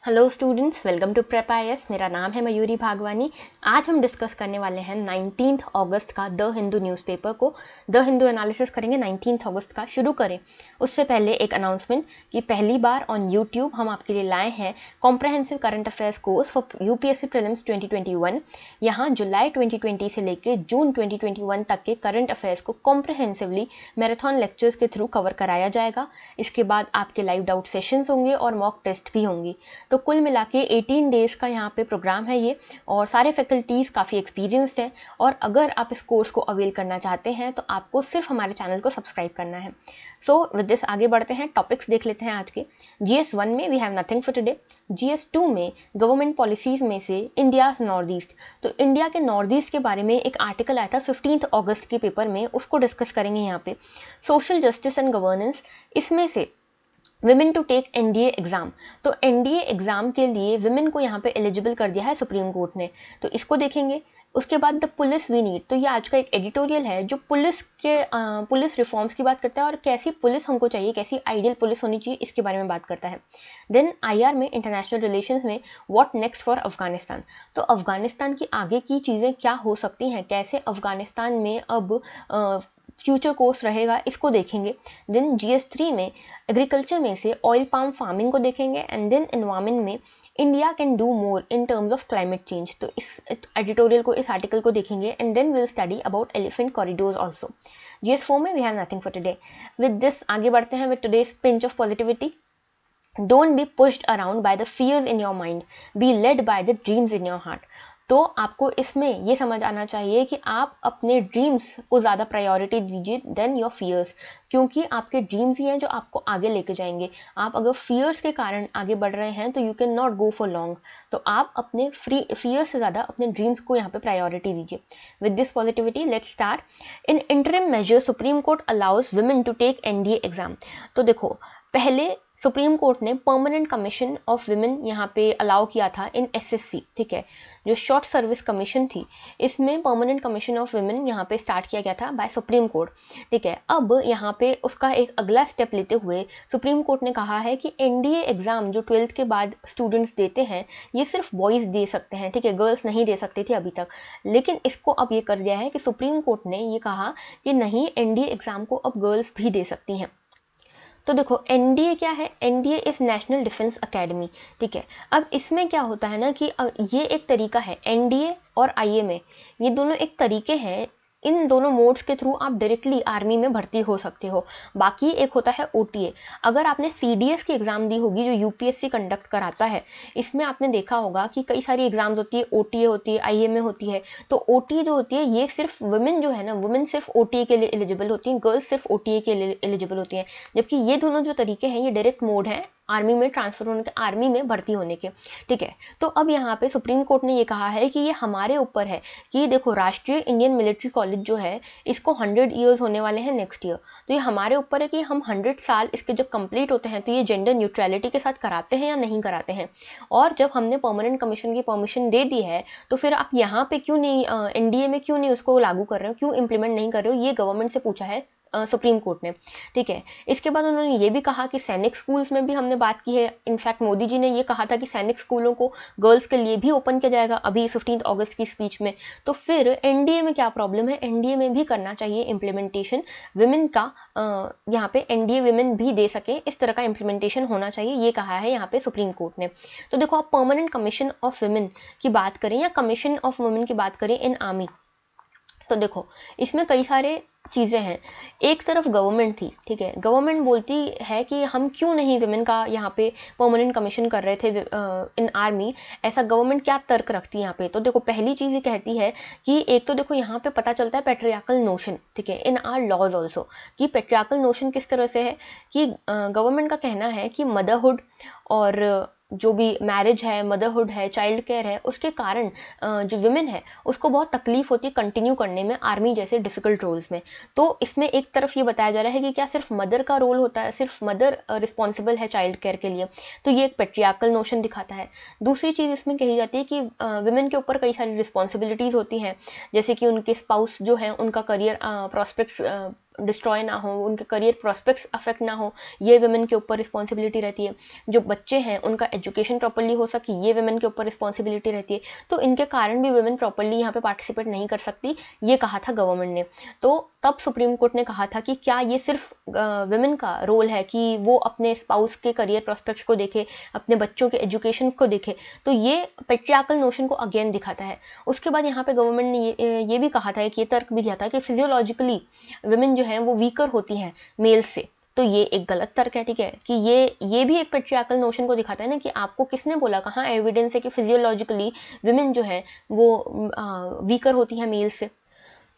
Hello students, welcome to prep IAS. मेरा नाम है मयूरी भागवानी। आज हम डिस्कस करने वाले हैं 19 अगस्त का द हिंदू न्यूज़पेपर को। द हिंदू एनालिसिस करेंगे 19 अगस्त का। शुरू करें उससे पहले एक अनाउंसमेंट कि पहली बार ऑन यूट्यूब हम आपके लिए लाए हैं comprehensive current affairs course for UPSC prelims 2021। यहाँ जुलाई 2020 से लेकर जून 2021 तक के करंट अफेयर्स को कॉम्प्रहेंसिवली मैराथन लेक्चर्स के थ्रू कवर कराया जाएगा। इसके बाद आपके लाइव डाउट सेशंस होंगे और मॉक टेस्ट भी होंगी। तो कुल मिला के 18 डेज का यहाँ पे प्रोग्राम है ये, और सारे फैकल्टीज़ काफ़ी एक्सपीरियंस्ड हैं। और अगर आप इस कोर्स को अवेल करना चाहते हैं तो आपको सिर्फ हमारे चैनल को सब्सक्राइब करना है। सो विद दिस आगे बढ़ते हैं, टॉपिक्स देख लेते हैं आज के। GS1 में we have nothing for today. GS2 में गवर्नमेंट पॉलिसीज में से इंडियाज नॉर्थ ईस्ट, तो इंडिया के नॉर्थ ईस्ट के बारे में एक आर्टिकल आया था 15 अगस्त के पेपर में, उसको डिस्कस करेंगे यहाँ पे। सोशल जस्टिस एंड गवर्नेंस, इसमें से women to take NDA exam, तो एनडीए एग्जाम के लिए विमेन को यहाँ पे एलिजिबल कर दिया है सुप्रीम कोर्ट ने, तो इसको देखेंगे। उसके बाद द पुलिस वी नीड, तो ये आज का एक एडिटोरियल है जो पुलिस रिफॉर्म्स की बात करता है और कैसी पुलिस हमको चाहिए, कैसी आइडियल पुलिस होनी चाहिए, इसके बारे में बात करता है। देन आईआर में, इंटरनेशनल रिलेशंस में, व्हाट नेक्स्ट फॉर अफगानिस्तान, तो अफगानिस्तान की आगे की चीज़ें क्या हो सकती हैं, कैसे अफगानिस्तान में अब फ्यूचर कोर्स रहेगा, इसको देखेंगे। देन GS3 में एग्रीकल्चर में से ऑयल पाम फार्मिंग को देखेंगे। एंड देन एनवायरमेंट में India can do more in terms of climate change, तो इस एडिटोरियल को, इस आर्टिकल को देखेंगे। And then will study about elephant corridors also. GS4 में we have nothing for today. With this आगे बढ़ते हैं with today's pinch of positivity. Don't be pushed around by the fears in your mind, be led by the dreams in your heart। तो आपको इसमें ये समझ आना चाहिए कि आप अपने ड्रीम्स को ज़्यादा प्रायोरिटी दीजिए देन योर फियर्स, क्योंकि आपके ड्रीम्स ही हैं जो आपको आगे लेके जाएंगे। आप अगर फियर्स के कारण आगे बढ़ रहे हैं तो you can not go for long, तो आप अपने फियर्स से ज़्यादा अपने ड्रीम्स को यहाँ पे प्रायोरिटी दीजिए। With this positivity let's start. In interim measure supreme court allows women to take NDA exam, तो देखो पहले सुप्रीम कोर्ट ने परमानेंट कमीशन ऑफ विमेन यहाँ पे अलाउ किया था इन SSC, ठीक है, जो शॉर्ट सर्विस कमीशन थी, इसमें परमानेंट कमीशन ऑफ विमेन यहाँ पे स्टार्ट किया गया था बाय सुप्रीम कोर्ट, ठीक है। अब यहाँ पे उसका एक अगला स्टेप लेते हुए सुप्रीम कोर्ट ने कहा है कि एनडीए एग्जाम जो 12th के बाद स्टूडेंट्स देते हैं ये सिर्फ बॉयज़ दे सकते हैं, ठीक है, गर्ल्स नहीं दे सकती थी अभी तक, लेकिन इसको अब ये कर दिया है कि सुप्रीम कोर्ट ने ये कहा कि नहीं, एनडीए एग्जाम को अब गर्ल्स भी दे सकती हैं। तो देखो एनडीए क्या है, NDA is national defence academy, ठीक है। अब इसमें क्या होता है ना कि ये एक तरीका है, एनडीए और आईएमए ये दोनों एक तरीके हैं, इन दोनों मोड्स के थ्रू आप डायरेक्टली आर्मी में भर्ती हो सकते हो। बाकी एक होता है ओटीए। अगर आपने सीडीएस की एग्ज़ाम दी होगी जो यूपीएससी कंडक्ट कराता है, इसमें आपने देखा होगा कि कई सारी एग्जाम्स होती है, ओटीए होती है, आईएमए होती है। तो ओटीए जो होती है ये सिर्फ वुमेन जो है ना, वुमेन सिर्फ ओटीए के लिए एलिजिबल होती हैं, गर्ल्स सिर्फ ओटीए के लिए एलिजिबल होती हैं। जबकि ये दोनों जो तरीके हैं ये डायरेक्ट मोड हैं आर्मी में ट्रांसफर होने के, आर्मी में भर्ती होने के, ठीक है। तो अब यहाँ पे सुप्रीम कोर्ट ने ये कहा है कि ये हमारे ऊपर है कि देखो राष्ट्रीय इंडियन मिलिट्री कॉलेज जो है इसको 100 ईयर्स होने वाले हैं नेक्स्ट ईयर, तो ये हमारे ऊपर है कि हम 100 साल इसके जब कंप्लीट होते हैं तो ये जेंडर न्यूट्रलिटी के साथ कराते हैं या नहीं कराते हैं। और जब हमने परमानेंट कमीशन की परमिशन दे दी है तो फिर आप यहाँ पे क्यों नहीं, एनडीए में क्यों नहीं उसको लागू कर रहे हो, क्यों इंप्लीमेंट नहीं कर रहे हो, ये गवर्नमेंट से पूछा है सुप्रीम कोर्ट ने, ठीक है। इसके बाद उन्होंने ये भी कहा कि सैनिक स्कूल्स में भी हमने बात की है, इनफैक्ट मोदी जी ने ये कहा था कि सैनिक स्कूलों को गर्ल्स के लिए भी ओपन किया जाएगा अभी 15 अगस्त की स्पीच में। तो फिर एनडीए में क्या प्रॉब्लम है, एनडीए में भी करना चाहिए इम्प्लीमेंटेशन विमेन का, यहाँ पे एनडीए विमेन भी दे सके, इस तरह का इम्प्लीमेंटेशन होना चाहिए, ये कहा है यहाँ पे सुप्रीम कोर्ट ने। तो देखो आप परमानेंट कमीशन ऑफ विमेन की बात करें या कमीशन ऑफ वुमेन की बात करें इन आर्मी, तो देखो इसमें कई सारे चीज़ें हैं। एक तरफ गवर्नमेंट थी, ठीक है, गवर्नमेंट बोलती है कि हम क्यों नहीं विमेन का यहाँ पे परमानेंट कमीशन कर रहे थे इन आर्मी, ऐसा गवर्नमेंट क्या तर्क रखती है यहाँ पे। तो देखो पहली चीज़ ये कहती है कि एक तो देखो यहाँ पे पता चलता है पेट्रियार्कल नोशन, ठीक है, इन आर लॉज ऑल्सो, कि पेट्रियार्कल नोशन किस तरह से है कि गवर्नमेंट का कहना है कि मदरहुड और जो भी मैरिज है, मदरहुड है, चाइल्ड केयर है, उसके कारण जो विमेन है उसको बहुत तकलीफ होती है कंटिन्यू करने में आर्मी जैसे डिफिकल्ट रोल्स में। तो इसमें एक तरफ ये बताया जा रहा है कि क्या सिर्फ मदर का रोल होता है, सिर्फ मदर रिस्पॉन्सिबल है चाइल्ड केयर के लिए, तो ये एक पेट्रियार्कल नोशन दिखाता है। दूसरी चीज़ इसमें कही जाती है कि विमेन के ऊपर कई सारी रिस्पॉन्सिबिलिटीज़ होती हैं, जैसे कि उनके स्पाउस जो हैं उनका करियर प्रॉस्पेक्ट्स डिस्ट्रॉय ना हो, उनके करियर प्रोस्पेक्ट्स अफेक्ट ना हो, ये वुमेन के ऊपर रिस्पॉन्सिबिलिटी रहती है। जो बच्चे हैं उनका एजुकेशन प्रॉपर्ली हो सके, ये वुमेन के ऊपर रिस्पॉन्सिबिलिटी रहती है। तो इनके कारण भी वुमेन प्रॉपर्ली यहाँ पे पार्टिसिपेट नहीं कर सकती, ये कहा था गवर्नमेंट ने। तो तब सुप्रीम कोर्ट ने कहा था कि क्या ये सिर्फ वुमेन का रोल है कि वो अपने स्पाउस के करियर प्रोस्पेक्ट्स को देखे, अपने बच्चों के एजुकेशन को देखे, तो ये पेट्रियार्कल नोशन को अगेन दिखाता है। उसके बाद यहाँ पे गवर्नमेंट ने ये भी कहा था, कि ये तर्क भी दिया था कि फिजियोलॉजिकली वुमेन जो है वो वीकर होती हैं मेल से। तो ये एक गलत तर्क है, ठीक है, कि ये भी एक पेट्रियार्कल नोशन को दिखाता है ना, कि आपको किसने बोला, कहाँ एविडेंस है कि फिजियोलॉजिकली वुमेन जो है वो वीकर होती है मेल से।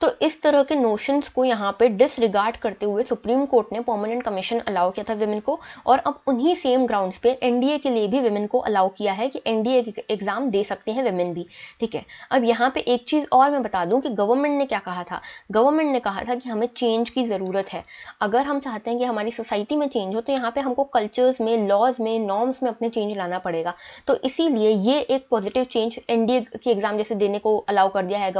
तो इस तरह के नोशंस को यहाँ पे डिसरिगार्ड करते हुए सुप्रीम कोर्ट ने परमानेंट कमीशन अलाउ किया था विमेन को, और अब उन्हीं सेम ग्राउंड्स पे एनडीए के लिए भी विमेन को अलाउ किया है कि एनडीए एग्जाम दे सकते हैं विमेन भी, ठीक है। अब यहाँ पे एक चीज़ और मैं बता दूं कि गवर्नमेंट ने क्या कहा था। गवर्नमेंट ने कहा था कि हमें चेंज की ज़रूरत है। अगर हम चाहते हैं कि हमारी सोसाइटी में चेंज हो, तो यहाँ पे हमको कल्चर्स में, लॉज में, नॉर्म्स में अपने चेंज लाना पड़ेगा। तो इसीलिए ये एक पॉजिटिव चेंज एनडीए की एग्जाम जैसे देने को अलाउ कर दिया है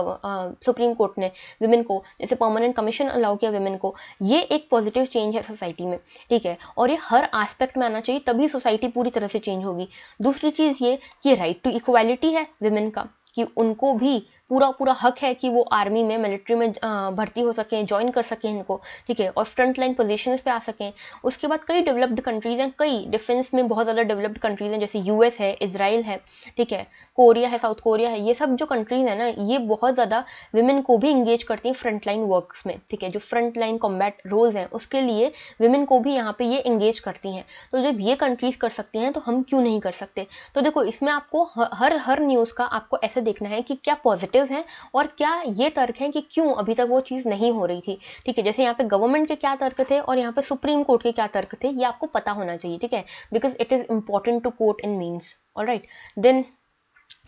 सुप्रीम कोर्ट ने विमेन को, जैसे परमानेंट कमीशन अलाउ किया विमेन को। ये एक पॉजिटिव चेंज है सोसाइटी में, ठीक है, और ये हर एस्पेक्ट में आना चाहिए, तभी सोसाइटी पूरी तरह से चेंज होगी। दूसरी चीज़ ये कि राइट टू इक्वालिटी है विमेन का, कि उनको भी पूरा हक है कि वो आर्मी में, मिलिट्री में भर्ती हो सकें, ज्वाइन कर सकें इनको, ठीक है, और फ्रंट लाइन पोजीशंस पे आ सकें। उसके बाद कई डेवलप्ड कंट्रीज हैं, कई डिफेंस में बहुत ज़्यादा डेवलप्ड कंट्रीज हैं, जैसे यूएस है, इजराइल है, ठीक है, कोरिया है, साउथ कोरिया है। ये सब जो कंट्रीज है ना, ये बहुत ज़्यादा विमेन को भी इंगेज करती हैं फ्रंट लाइन वर्क्स में, ठीक है, जो फ्रंट लाइन कॉम्बैट रोल्स हैं उसके लिए विमेन को भी यहाँ पे ये इंगेज करती हैं। तो जब ये कंट्रीज कर सकती हैं तो हम क्यों नहीं कर सकते। तो देखो, इसमें आपको हर न्यूज़ का आपको ऐसे देखना है कि क्या पॉजिटिव हैं और क्या ये तर्क है कि क्यों अभी तक वो चीज़ नहीं हो रही थी, ठीक है। जैसे यहाँ पे गवर्नमेंट के क्या तर्क थे और यहाँ पे सुप्रीम कोर्ट के क्या तर्क थे, ये आपको पता होना चाहिए, ठीक है, because it is important to quote in means. Alright, then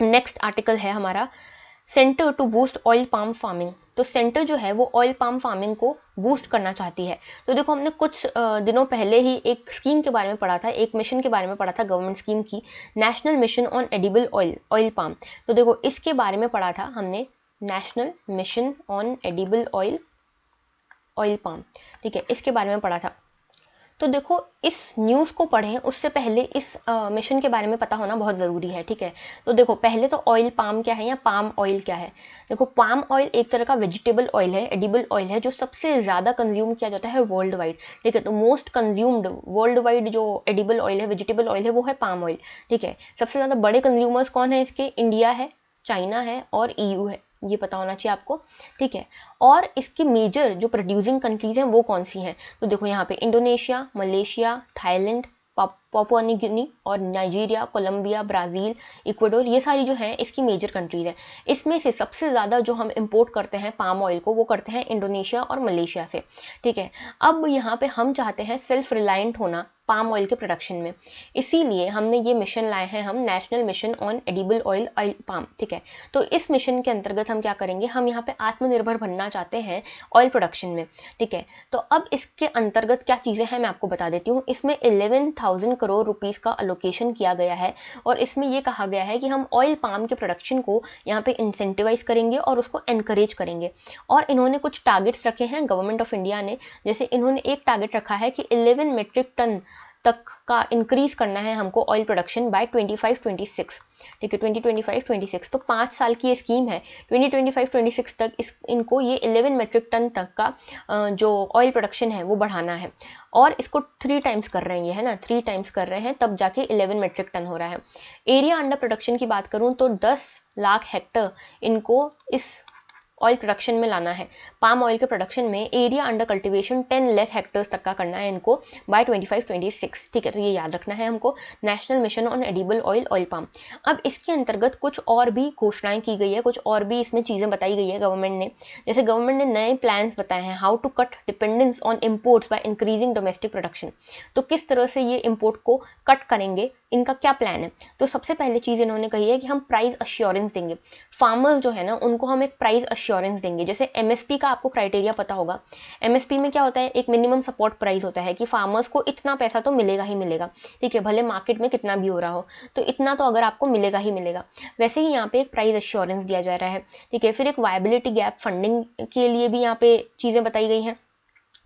next article है हमारा centre to boost oil palm farming. तो सेंटर जो है वो ऑयल पाम फार्मिंग को बूस्ट करना चाहती है। तो देखो, हमने कुछ दिनों पहले ही एक स्कीम के बारे में पढ़ा था, एक मिशन के बारे में पढ़ा था, गवर्नमेंट स्कीम की, national mission on edible oil palm. तो देखो, इसके बारे में पढ़ा था हमने, national mission on edible oil palm, ठीक है, इसके बारे में पढ़ा था। तो देखो, इस न्यूज़ को पढ़ें उससे पहले इस मिशन के बारे में पता होना बहुत ज़रूरी है, ठीक है। तो देखो, पहले तो ऑयल पाम क्या है या पाम ऑयल क्या है। देखो, पाम ऑयल एक तरह का वेजिटेबल ऑयल है, एडिबल ऑयल है, जो सबसे ज़्यादा कंज्यूम किया जाता है वर्ल्ड वाइड, ठीक है। तो मोस्ट कंज्यूम्ड वर्ल्ड वाइड जो एडिबल ऑयल है, वेजिटेबल ऑयल है, वो है पाम ऑयल, ठीक है। सबसे ज़्यादा बड़े कंज्यूमर्स कौन है इसके, इंडिया है, चाइना है और ईयू है, ये पता होना चाहिए आपको, ठीक है। और इसकी मेजर जो प्रोड्यूसिंग कंट्रीज हैं वो कौन सी हैं। तो देखो, यहाँ पे Indonesia, Malaysia, Thailand, Papua New Guinea और नाइजीरिया, कोलंबिया, ब्राज़ील, इक्वाडोर, ये सारी जो हैं इसकी मेजर कंट्रीज हैं। इसमें से सबसे ज़्यादा जो हम इंपोर्ट करते हैं पाम ऑयल को, वो करते हैं इंडोनेशिया और मलेशिया से, ठीक है। अब यहाँ पे हम चाहते हैं सेल्फ रिलायंट होना पाम ऑयल के प्रोडक्शन में, इसीलिए हमने ये मिशन लाए हैं, हम national mission on edible oil palm, ठीक है। तो इस मिशन के अंतर्गत हम क्या करेंगे, हम यहाँ पे आत्मनिर्भर बनना चाहते हैं ऑयल प्रोडक्शन में, ठीक है। तो अब इसके अंतर्गत क्या चीज़ें हैं मैं आपको बता देती हूँ। इसमें 11,000 करोड़ रुपीज़ का अलोकेशन किया गया है, और इसमें ये कहा गया है कि हम ऑयल पाम के प्रोडक्शन को यहाँ पे इंसेंटिवाइज करेंगे और उसको एनकरेज करेंगे। और इन्होंने कुछ टारगेट्स रखे हैं गवर्नमेंट ऑफ इंडिया ने, जैसे इन्होंने एक टारगेट रखा है कि 11 मेट्रिक टन तक का इंक्रीज करना है हमको ऑयल प्रोडक्शन बाय 25-26, ठीक है, 2025-26। तो 5 साल की ये स्कीम है, 2025-26 तक इनको ये 11 मेट्रिक टन तक का जो ऑयल प्रोडक्शन है वो बढ़ाना है, और इसको 3 टाइम्स कर रहे हैं, ये है ना, 3 टाइम्स कर रहे हैं, तब जाके 11 मेट्रिक टन हो रहा है। एरिया अंडर प्रोडक्शन की बात करूँ तो 10 लाख हेक्टर इनको इस ऑयल प्रोडक्शन में लाना है। पाम ऑयल के प्रोडक्शन में area under cultivation 10 lakh hectares तक का करना है इनको बाय 25-26, ठीक है। तो ये याद रखना है हमको, national mission on edible oil palm. अब इसके अंतर्गत कुछ और भी घोषणाएं की गई है, कुछ और भी इसमें चीज़ें बताई गई है गवर्नमेंट ने। जैसे गवर्नमेंट ने नए प्लान्स बताए हैं, how to cut dependence on imports by increasing domestic production. तो किस तरह से ये इम्पोर्ट को कट करेंगे, इनका क्या प्लान है। तो सबसे पहले चीज़ इन्होंने कही है कि हम प्राइस अश्योरेंस देंगे, फार्मर्स जो है ना उनको हम एक प्राइस अश्योरेंस देंगे। जैसे एमएसपी का आपको क्राइटेरिया पता होगा, एमएसपी में क्या होता है, एक मिनिमम सपोर्ट प्राइस होता है कि फार्मर्स को इतना पैसा तो मिलेगा ही मिलेगा, ठीक है, भले मार्केट में कितना भी हो रहा हो, तो इतना तो अगर आपको मिलेगा ही मिलेगा। वैसे ही यहाँ पे एक प्राइस अश्योरेंस दिया जा रहा है, ठीक है। फिर एक वायबिलिटी गैप फंडिंग के लिए भी यहाँ पे चीज़ें बताई गई हैं,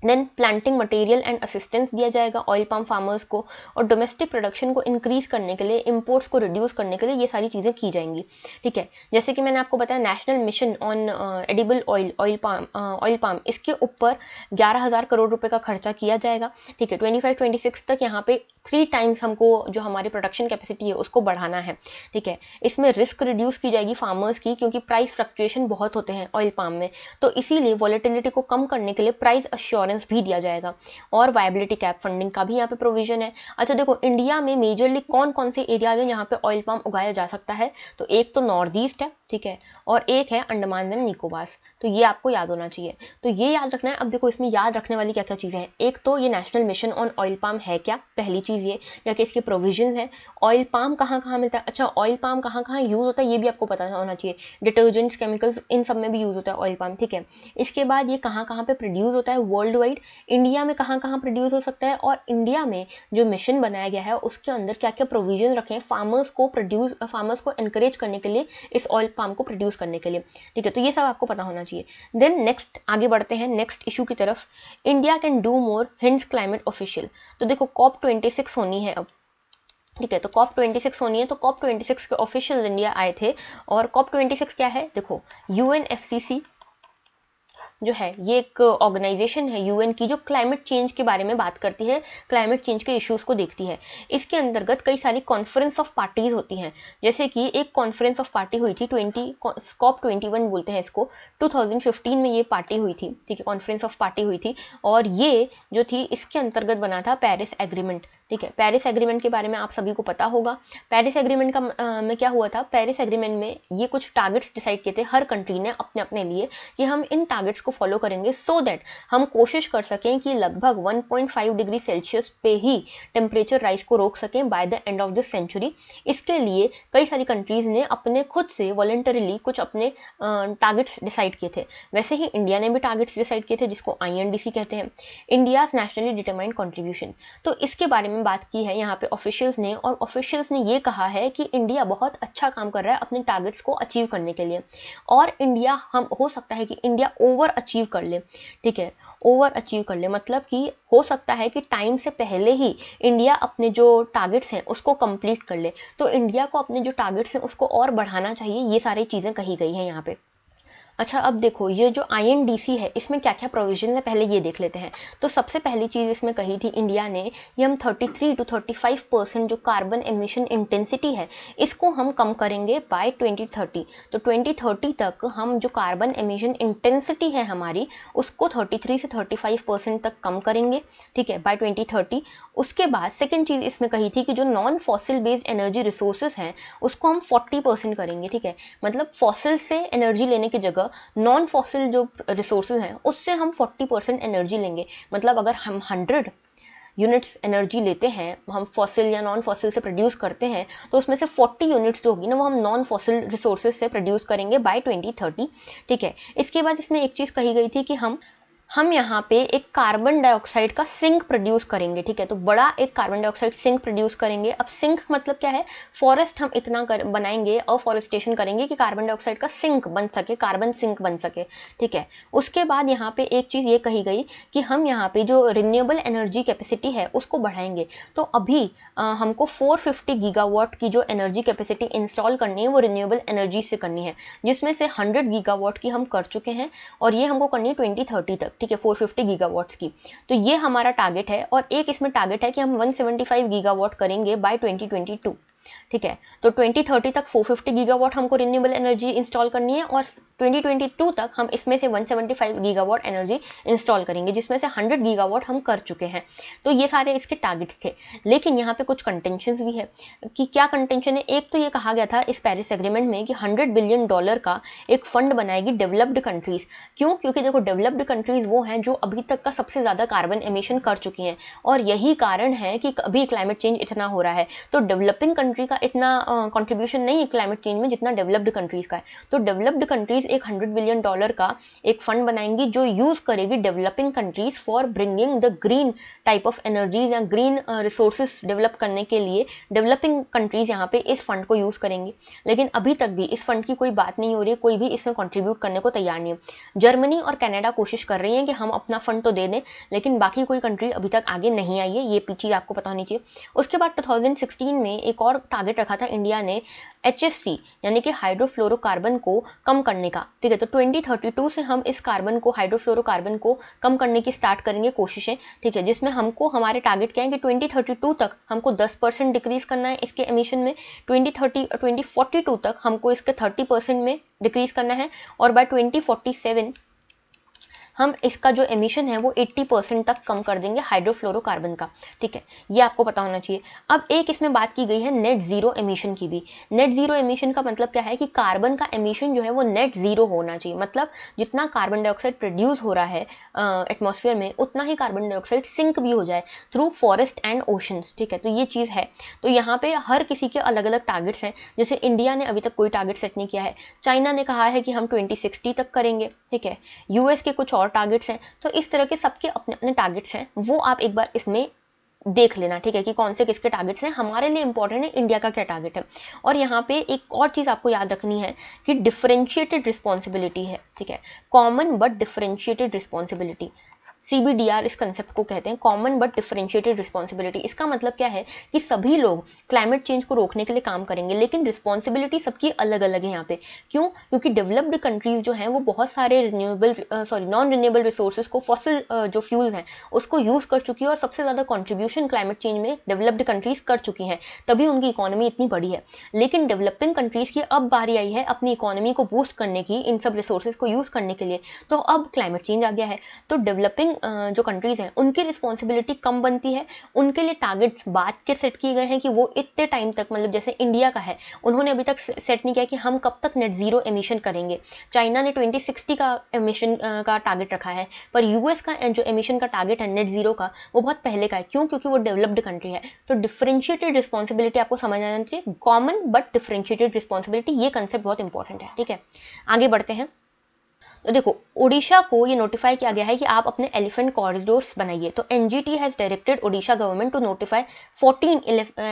then planting material and assistance दिया जाएगा ऑयल पाम फार्मर्स को, और डोमेस्टिक प्रोडक्शन को इंक्रीज करने के लिए, इंपोर्ट्स को रिड्यूस करने के लिए ये सारी चीज़ें की जाएंगी। ठीक है, जैसे कि मैंने आपको बताया national mission on edible oil palm, इसके ऊपर 11,000 करोड़ रुपए का खर्चा किया जाएगा। ठीक है, 25-26 तक यहाँ पे 3 टाइम्स हमको जो हमारी प्रोडक्शन कैपेसिटी है उसको बढ़ाना है। ठीक है, इसमें रिस्क रिड्यूस की जाएगी फार्मर्स की, क्योंकि प्राइस फ्लक्चुएशन बहुत होते हैं ऑयल पाम में, तो इसीलिए वॉलेटिलिटी को कम करने के लिए प्राइस अश्योरेंस भी दिया जाएगा, और वायबिलिटी कैप फंडिंग का भी यहाँ पे प्रोविजन है। अच्छा देखो, इंडिया में मेजरली कौन कौन से एरियाज हैं जहाँ पे ऑयल पाम उगाया जा सकता है, तो एक तो नॉर्थ ईस्ट है, ठीक है, और एक है अंडमान एंड निकोबार, तो ये आपको याद होना चाहिए। तो ये याद रखना है। अब देखो, इसमें याद रखने वाली क्या क्या चीज़ें हैं। एक तो ये national mission on oil palm है क्या, पहली चीज़ ये, या कि इसके प्रोविजन है। ऑयल पाम कहाँ कहाँ मिलता है, अच्छा ऑयल पाम कहाँ कहाँ यूज़ होता है ये भी आपको पता होना चाहिए। डिटर्जेंट्स, केमिकल्स, इन सब में भी यूज़ होता है ऑयल पाम। ठीक है, इसके बाद ये कहाँ कहाँ पे प्रोड्यूस होता है वर्ल्ड वाइड, इंडिया में कहाँ कहाँ प्रोड्यूस हो सकता है, और इंडिया में जो मिशन बनाया गया है उसके अंदर क्या क्या प्रोविजन रखे हैं फार्मर्स को एनकरेज करने के लिए, इस ऑयल पाम को प्रोड्यूस करने के लिए। ठीक है, तो ये सब आपको पता होना चाहिए। देन नेक्स्ट आगे बढ़ते हैं नेक्स्ट इशू की तरफ। India can do more, hints climate official. तो देखो COP26 होनी है अब। ठीक है, तो COP26 होनी है, तो COP26 के ऑफिशियल इंडिया आए थे। और COP26 क्या है, देखो UNFCCC जो है ये एक ऑर्गेनाइजेशन है यूएन की, जो क्लाइमेट चेंज के बारे में बात करती है, क्लाइमेट चेंज के इश्यूज को देखती है। इसके अंतर्गत कई सारी कॉन्फ्रेंस ऑफ पार्टीज होती हैं, जैसे कि एक कॉन्फ्रेंस ऑफ पार्टी हुई थी COP21 बोलते हैं इसको, 2015 में ये पार्टी हुई थी। ठीक है, कॉन्फ्रेंस ऑफ पार्टी हुई थी, और ये जो थी इसके अंतर्गत बना था पेरिस एग्रीमेंट। ठीक है, पेरिस एग्रीमेंट के बारे में आप सभी को पता होगा। पेरिस एग्रीमेंट का में क्या हुआ था, पेरिस एग्रीमेंट में ये कुछ टारगेट्स डिसाइड किए थे हर कंट्री ने अपने अपने लिए, कि हम इन टारगेट्स को फॉलो करेंगे सो दैट हम कोशिश कर सकें कि लगभग 1.5 डिग्री सेल्सियस पे ही टेम्परेचर राइज को रोक सकें by the end of this century. इसके लिए कई सारी कंट्रीज ने अपने खुद से वॉलंटरीली कुछ अपने टारगेट्स डिसाइड किए थे। वैसे ही इंडिया ने भी टारगेट्स डिसाइड किए थे, जिसको INDC कहते हैं, इंडियाज नेशनली डिटरमाइंड कॉन्ट्रीब्यूशन। तो इसके बारे में बात की है यहाँ पे ऑफिशियल्स ने, और ऑफिशियल्स ने ये कहा है कि इंडिया बहुत अच्छा काम कर रहा है अपने टारगेट्स को अचीव करने के लिए, और इंडिया हम हो सकता है कि इंडिया ओवर अचीव कर ले। ठीक है, ओवर अचीव कर ले मतलब कि हो सकता है कि टाइम से पहले ही इंडिया अपने जो टारगेट्स हैं उसको कंप्लीट कर ले। तो इंडिया को अपने जो टारगेट्स हैं उसको और बढ़ाना चाहिए, ये सारी चीज़ें कही गई हैं यहाँ पे। अच्छा, अब देखो ये जो INDC है इसमें क्या क्या प्रोविजन है पहले ये देख लेते हैं। तो सबसे पहली चीज़ इसमें कही थी इंडिया ने कि हम 33 to 35% जो कार्बन एमिशन इंटेंसिटी है इसको हम कम करेंगे बाय 2030। तो 2030 तक हम जो कार्बन एमिशन इंटेंसिटी है हमारी उसको 33 से 35% तक कम करेंगे। ठीक है, बाय 2030। उसके बाद सेकेंड चीज़ इसमें कही थी कि जो non fossil based energy resources हैं उसको हम 40% करेंगे। ठीक है, मतलब फॉसिल से एनर्जी लेने की जगह नॉन फॉसिल जो रिसोर्सेज हैं उससे हम 40% एनर्जी लेंगे। मतलब अगर हम 100 यूनिट्स एनर्जी लेते हैं, हम फॉसिल या नॉन फॉसिल से प्रोड्यूस करते हैं, तो उसमें से 40 यूनिट्स जो होगी ना वो हम नॉन फॉसिल रिसोर्सेज से प्रोड्यूस करेंगे बाय 2030। ठीक है, इसके बाद इसमें एक चीज़ कही गई थी कि हम यहाँ पे एक कार्बन डाइऑक्साइड का सिंक प्रोड्यूस करेंगे। ठीक है, तो बड़ा एक कार्बन डाइऑक्साइड सिंक प्रोड्यूस करेंगे। अब सिंक मतलब क्या है, फॉरेस्ट हम इतना बनाएंगे, अफॉरेस्टेशन करेंगे कि कार्बन डाइऑक्साइड का सिंक बन सके, कार्बन सिंक बन सके। ठीक है, उसके बाद यहाँ पे एक चीज़ ये कही गई कि हम यहाँ पे जो रिन्यूएबल एनर्जी कैपेसिटी है उसको बढ़ाएंगे। तो अभी हमको 450 गीगावाट की जो एनर्जी कैपेसिटी इंस्टॉल करनी है वो रिन्यूएबल एनर्जी से करनी है, जिसमें से 100 गीगावाट की हम कर चुके हैं, और ये हमको करनी है 2030 तक। ठीक है, 450 गीगावाट्स की। तो ये हमारा टारगेट है, और एक इसमें टारगेट है कि हम 175 गीगावाट करेंगे बाय 2022। ठीक है, तो 2030 तक 450 गीगावाट हमको रिन्यूएबल एनर्जी इंस्टॉल करनी है, और 2022 तक हम इसमें से 175 गीगावाट एनर्जी इंस्टॉल करेंगे, जिसमें से 100 गीगावाट हम कर चुके हैं। तो ये सारे इसके टारगेट्स थे। लेकिन यहाँ पे कुछ कंटेंशंस भी है कि क्या कंटेंशन है। एक तो ये कहा गया था इस पेरिस एग्रीमेंट में कि $100 बिलियन का एक फंड बनाएगी डेवलप्ड कंट्रीज। क्यों? क्योंकि देखो डेवलप्ड कंट्रीज वो हैं जो अभी तक का सबसे ज़्यादा कार्बन एमिशन कर चुकी हैं, और यही कारण है कि अभी क्लाइमेट चेंज इतना हो रहा है। तो डेवलपिंग कंट्री का इतना कंट्रीब्यूशन नहीं है क्लाइमेट चेंज में जितना डेवलप्ड कंट्रीज का है। तो डेवलप्ड कंट्रीज एक $100 बिलियन का एक फंड बनाएंगी जो यूज करेगी developing countries for bringing the green type of energies या ग्रीन रिसोर्सेज डेवलप करने के लिए डेवलपिंग कंट्रीज यहाँ पे इस फंड को यूज करेंगी। लेकिन अभी तक भी इस फंड की कोई बात नहीं हो रही है, कोई भी इसमें कंट्रीब्यूट करने को तैयार नहीं है। जर्मनी और कनाडा कोशिश कर रही हैं कि हम अपना फंड तो दे दें, लेकिन बाकी कोई कंट्री अभी तक आगे नहीं आई है, ये चीज आपको पता होनी चाहिए। उसके बाद 2016 में एक और टारगेट रखा था इंडिया ने, HFC यानी कि हाइड्रोफ्लोरोकार्बन को कम करने का, ठीक है। तो 2032 से हम इस कार्बन को, हाइड्रोफ्लोरोकार्बन को कम करने की स्टार्ट करेंगे कोशिशें, ठीक है, जिसमें हमको हमारे टारगेट क्या है कि 2032 तक हमको 10% डिक्रीज करना है इसके एमिशन में, 2042 तक हमको इसके 30% में डिक्रीज करना है, और बाय 2047 हम इसका जो एमिशन है वो 80% तक कम कर देंगे हाइड्रोफ्लोरोकार्बन का, ठीक है। ये आपको पता होना चाहिए। अब एक इसमें बात की गई है नेट जीरो एमिशन की भी। नेट जीरो एमिशन का मतलब क्या है कि कार्बन का एमिशन जो है वो नेट जीरो होना चाहिए, मतलब जितना कार्बन डाइऑक्साइड प्रोड्यूस हो रहा है एटमॉस्फेयर में, उतना ही कार्बन डाइऑक्साइड सिंक भी हो जाए थ्रू फॉरेस्ट एंड ओशंस, ठीक है। तो ये चीज़ है। तो यहाँ पे हर किसी के अलग अलग टारगेट्स हैं। जैसे इंडिया ने अभी तक कोई टारगेट सेट नहीं किया है, चाइना ने कहा है कि हम 2060 तक करेंगे, ठीक है, यूएस के कुछ और टारगेट्स हैं। तो इस तरह के सबके अपने अपने टारगेट्स हैं, वो आप एक बार इसमें देख लेना, ठीक है, कि कौन से किसके टारगेट्स हैं। हमारे लिए इंपॉर्टेंट है इंडिया का क्या टारगेट है। और यहाँ पे एक और चीज आपको याद रखनी है कि डिफरेंशिएटेड रिस्पॉन्सिबिलिटी है, ठीक है, common but differentiated responsibility, CBDR इस कंसेप्ट को कहते हैं, कॉमन बट डिफरेंशिएटेड रिस्पॉन्सिबिलिटी। इसका मतलब क्या है कि सभी लोग क्लाइमेट चेंज को रोकने के लिए काम करेंगे, लेकिन रिस्पॉन्सिबिलिटी सबकी अलग अलग है यहाँ पे। क्यों? क्योंकि डेवलप्ड कंट्रीज जो हैं वो बहुत सारे नॉन रिन्यूएबल रिसोर्सेज को, फॉसिल जो फ्यूल्स हैं उसको यूज कर चुकी है, और सबसे ज्यादा कॉन्ट्रीब्यूशन क्लाइमेट चेंज में डेवलप्ड कंट्रीज कर चुकी हैं, तभी उनकी इकोनॉमी इतनी बड़ी है। लेकिन डेवलपिंग कंट्रीज की अब बारी आई है अपनी इकोनॉमी को बूस्ट करने की, इन सब रिसोर्सेज को यूज करने के लिए। तो अब क्लाइमेट चेंज आ गया है, तो डेवलपिंग जो कंट्रीज हैं उनकी रिस्पॉन्सिबिलिटी कम बनती है। उनके लिए टारगेट्स बात के सेट किए गए हैं कि वो इतने टाइम तक, मतलब जैसे इंडिया का है, उन्होंने अभी तक सेट नहीं किया कि हम कब तक नेट जीरो एमिशन करेंगे। चाइना ने 2060 का एमिशन का टारगेट रखा है, पर यूएस का जो एमिशन का टारगेट है नेट जीरो का, वो बहुत पहले का है। क्यों? क्योंकि वो डेवलप्ड कंट्री है। तो डिफरेंशिएटेड रिस्पॉन्सिबिलिटी आपको समझ आना चाहिए, कॉमन बट डिफरेंशिएटेड रिस्पॉन्सिबिलिटी, ये कंसेप्ट बहुत इंपॉर्टेंट है, ठीक है। आगे बढ़ते हैं। तो देखो, ओडिशा को ये नोटिफाई किया गया है कि आप अपने एलिफेंट कॉरिडोर्स बनाइए। तो NGT has directed Odisha government to notify 14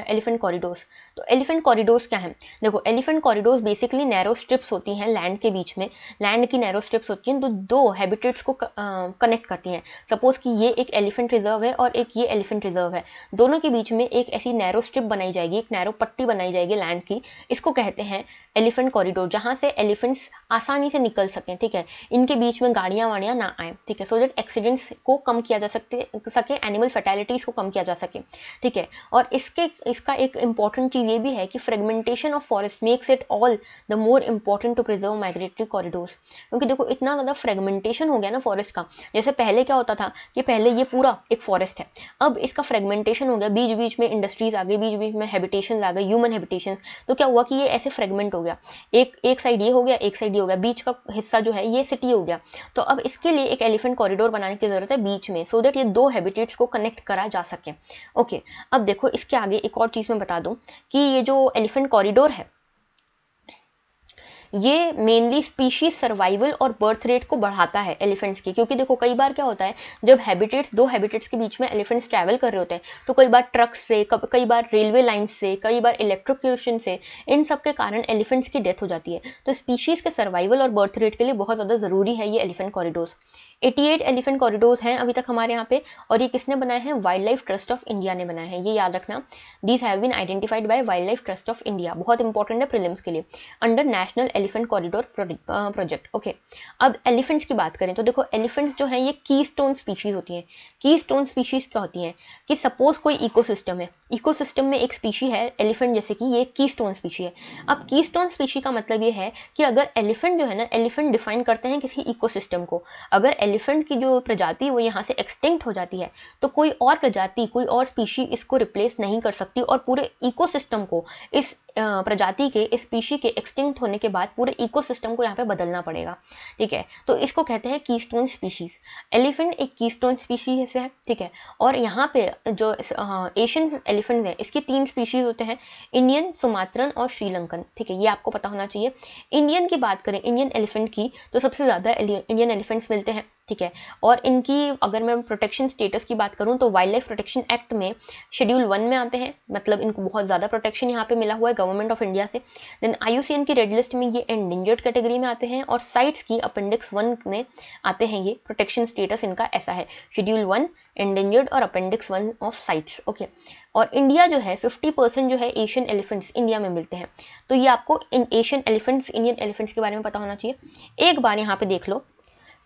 elephant corridors. तो एलिफेंट कॉरिडोर्स क्या है? देखो, elephant corridors basically narrow strips होती हैं लैंड के बीच में, लैंड की नैरो स्ट्रिप्स होती हैं, तो दो हैबिटेट्स को कनेक्ट करती हैं। सपोज कि ये एक एलिफेंट रिजर्व है और एक ये एलिफेंट रिजर्व है, दोनों के बीच में एक ऐसी नैरो स्ट्रिप बनाई जाएगी, एक नैरो पट्टी बनाई जाएगी लैंड की, इसको कहते हैं एलिफेंट कॉरिडोर, जहां से एलिफेंट्स आसानी से निकल सकें, ठीक है, इनके बीच में गाड़ियां वाड़ियां ना आए, ठीक है, सो दैट एक्सीडेंट्स को कम किया जा सके, एनिमल फैटेलिटीज को कम किया जा सके, ठीक है। और इसका एक इंपॉर्टेंट चीज ये भी है कि fragmentation of forest makes it all the more important to preserve migratory corridors. क्योंकि देखो, इतना ज्यादा फ्रेगमेंटेशन हो गया ना फॉरेस्ट का। जैसे पहले क्या होता था कि पहले ये पूरा एक फॉरेस्ट है, अब इसका फ्रेगमेंटेशन हो गया, बीच बीच में इंडस्ट्रीज आ गई, बीच बीच में हैबिटेशन आ गए, ह्यूमन हैबिटेशन। तो क्या हुआ कि ये ऐसे फ्रेगमेंट हो गया, एक साइड ये हो गया, एक साइड ये हो गया, बीच का हिस्सा जो है ये सिटी हो गया। तो अब इसके लिए एक एलिफेंट कॉरिडोर बनाने की जरूरत है बीच में, सो दैट ये दो हैबिटेट्स को कनेक्ट करा जा सके। ओके, अब देखो इसके आगे एक और चीज मैं बता दूं कि ये जो एलिफेंट कॉरिडोर है ये मेनली स्पीशीज सर्वाइवल और बर्थ रेट को बढ़ाता है एलिफेंट्स की। क्योंकि देखो, कई बार क्या होता है, जब दो हैबिटेट्स के बीच में एलिफेंट्स ट्रैवल कर रहे होते हैं, तो कई बार ट्रक से, कई बार रेलवे लाइन्स से, कई बार इलेक्ट्रोक्यूशन से, इन सब के कारण एलिफेंट्स की डेथ हो जाती है। तो स्पीशीज के सर्वाइवल और बर्थ रेट के लिए बहुत ज्यादा जरूरी है ये एलिफेंट कॉरिडोर्स। 88 एलिफेंट कॉरिडोर्स हैं अभी तक हमारे यहाँ पे, और ये किसने बनाए हैं? Wildlife trust of India ने बनाए हैं, ये याद रखना। These have been identified by wildlife trust of India, बहुत इंपॉर्टेंट है प्रीलिम्स के लिए, under national elephant corridor project. Okay, अब एलिफेंट्स की बात करें तो देखो, एलिफेंट्स जो है ये की स्टोन स्पीशीज होती हैं। की स्टोन स्पीशीज क्या होती हैं कि सपोज कोई इकोसिस्टम है, इकोसिस्टम में एक स्पीशी है एलिफेंट, जैसे कि ये की स्टोन स्पीशी है। अब की स्टोन स्पीशी का मतलब ये है कि अगर एलिफेंट जो है ना, एलिफेंट डिफाइन करते हैं किसी इकोसिस्टम को, अगर एलिफेंट की जो प्रजाति वो यहाँ से एक्सटिंक्ट हो जाती है, तो कोई और प्रजाति, कोई और स्पीशी इसको रिप्लेस नहीं कर सकती, और पूरे इकोसिस्टम को, इस प्रजाति के, इस स्पीशी के एक्सटिंक्ट होने के बाद पूरे इकोसिस्टम को यहाँ पे बदलना पड़ेगा, ठीक है। तो इसको कहते हैं कीस्टोन स्पीशीज। एलिफेंट एक कीस्टोन स्पीशीज है, ठीक है। और यहाँ पे जो एशियन एलिफेंट है, इसकी 3 स्पीशीज होते हैं, इंडियन, सुमात्रन और श्रीलंकन, ठीक है। ये आपको पता होना चाहिए। इंडियन की बात करें, इंडियन एलिफेंट की, तो सबसे ज़्यादा इंडियन एलिफेंट्स मिलते हैं, ठीक है। और इनकी अगर मैं प्रोटेक्शन स्टेटस की बात करूं तो वाइल्ड लाइफ प्रोटेक्शन एक्ट में शेड्यूल 1 में आते हैं, मतलब इनको बहुत ज़्यादा प्रोटेक्शन यहाँ पे मिला हुआ है गवर्नमेंट ऑफ इंडिया से। देन IUCN की रेड लिस्ट में ये एंडेंजर्ड कैटेगरी में आते हैं, और साइट्स की अपेंडिक्स 1 में आते हैं। ये प्रोटेक्शन स्टेटस इनका ऐसा है, शेड्यूल 1, एंडेंजर्ड और अपेंडिक्स 1 ऑफ साइट्स, ओके। और इंडिया जो है 50% जो है एशियन एलिफेंट्स इंडिया में मिलते हैं। तो ये आपको इन एशियन एलिफेंट्स, इंडियन एलिफेंट्स के बारे में पता होना चाहिए। एक बार यहाँ पे देख लो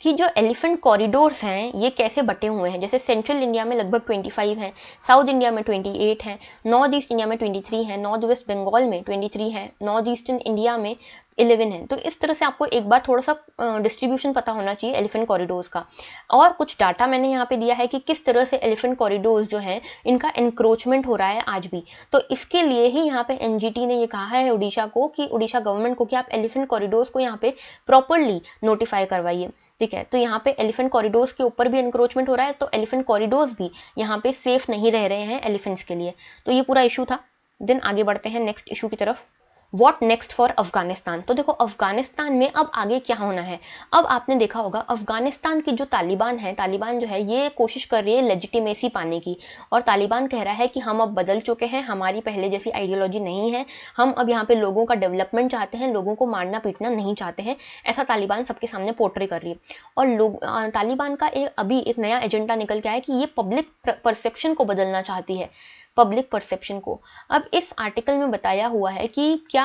कि जो एलिफेंट कॉरिडोर्स हैं ये कैसे बटे हुए हैं। जैसे सेंट्रल इंडिया में लगभग 25 हैं, साउथ इंडिया में 28 हैं, नॉर्थ ईस्ट इंडिया में 23 हैं, नॉर्थ वेस्ट बंगाल में 23 हैं, नॉर्थ ईस्टर्न इंडिया में 11 है। तो इस तरह से आपको एक बार थोड़ा सा डिस्ट्रीब्यूशन पता होना चाहिए एलिफेंट कॉरिडोर्स का। और कुछ डाटा मैंने यहाँ पे दिया है कि किस तरह से एलिफेंट कॉरिडोर्स जो हैं इनका इंक्रोचमेंट हो रहा है आज भी। तो इसके लिए ही यहाँ पे NGT ने ये कहा है उड़ीसा को, कि उड़ीसा गवर्नमेंट को, कि आप एलिफेंट कॉरिडोर्स को यहाँ पे प्रॉपरली नोटिफाई करवाइए, ठीक है। तो यहाँ पे एलिफेंट कॉरिडोर्स के ऊपर भी इंक्रोचमेंट हो रहा है, तो एलिफेंट कॉरिडोर्स भी यहाँ पे सेफ नहीं रह रहे हैं एलिफेंट्स के लिए। तो ये पूरा इशू था। देन आगे बढ़ते हैं नेक्स्ट इशू की तरफ। What next for Afghanistan. तो देखो अफगानिस्तान में अब आगे क्या होना है। अब आपने देखा होगा अफगानिस्तान की जो तालिबान है, तालिबान जो है ये कोशिश कर रही है लेजिटिमेसी पाने की, और तालिबान कह रहा है कि हम अब बदल चुके हैं, हमारी पहले जैसी आइडियोलॉजी नहीं है, हम अब यहाँ पे लोगों का डेवलपमेंट चाहते हैं, लोगों को मारना पीटना नहीं चाहते हैं। ऐसा तालिबान सबके सामने पोर्ट्रे कर रही है। और लोग तालिबान का अभी एक नया एजेंडा निकल के आया कि ये पब्लिक परसेप्शन को बदलना चाहती है, पब्लिक परसेप्शन को। अब इस आर्टिकल में बताया हुआ है कि क्या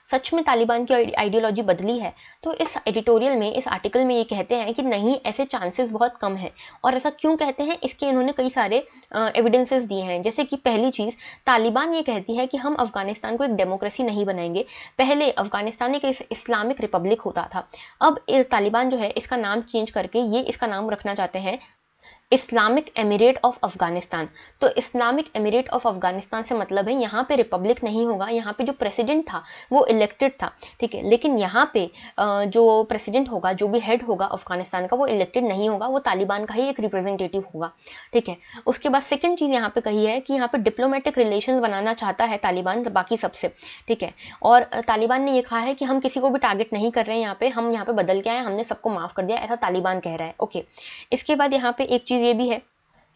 सच में तालिबान की आइडियोलॉजी बदली है। तो इस एडिटोरियल में, इस आर्टिकल में ये कहते हैं कि नहीं, ऐसे चांसेस बहुत कम है। और ऐसा क्यों कहते हैं, इसके इन्होंने कई सारे एविडेंसेस दिए हैं। जैसे कि पहली चीज़, तालिबान ये कहती है कि हम अफगानिस्तान को एक डेमोक्रेसी नहीं बनाएंगे। पहले अफगानिस्तान एक इस्लामिक रिपब्लिक होता था। अब तालिबान जो है इसका नाम चेंज करके ये इसका नाम रखना चाहते हैं इस्लामिक एमिरेट ऑफ अफगानिस्तान। तो इस्लामिक एमिरेट ऑफ अफगानिस्तान से मतलब है यहाँ पे रिपब्लिक नहीं होगा, यहाँ पे जो प्रेसिडेंट था वो इलेक्टेड था, ठीक है। लेकिन यहाँ पे जो प्रेसिडेंट होगा, जो भी हेड होगा अफगानिस्तान का, वो इलेक्टेड नहीं होगा, वो तालिबान का ही एक रिप्रेजेंटेटिव होगा, ठीक है। उसके बाद सेकेंड चीज़ यहाँ पे कही है कि यहाँ पे डिप्लोमेटिक रिलेशन बनाना चाहता है तालिबान बाकी सबसे, ठीक है। और तालिबान ने ये कहा है कि हम किसी को भी टारगेट नहीं कर रहे हैं, हम यहाँ पे बदल के आए, हमने सबको माफ़ कर दिया, ऐसा तालिबान कह रहा है, ओके। इसके बाद यहाँ पे एक चीज़ ये भी है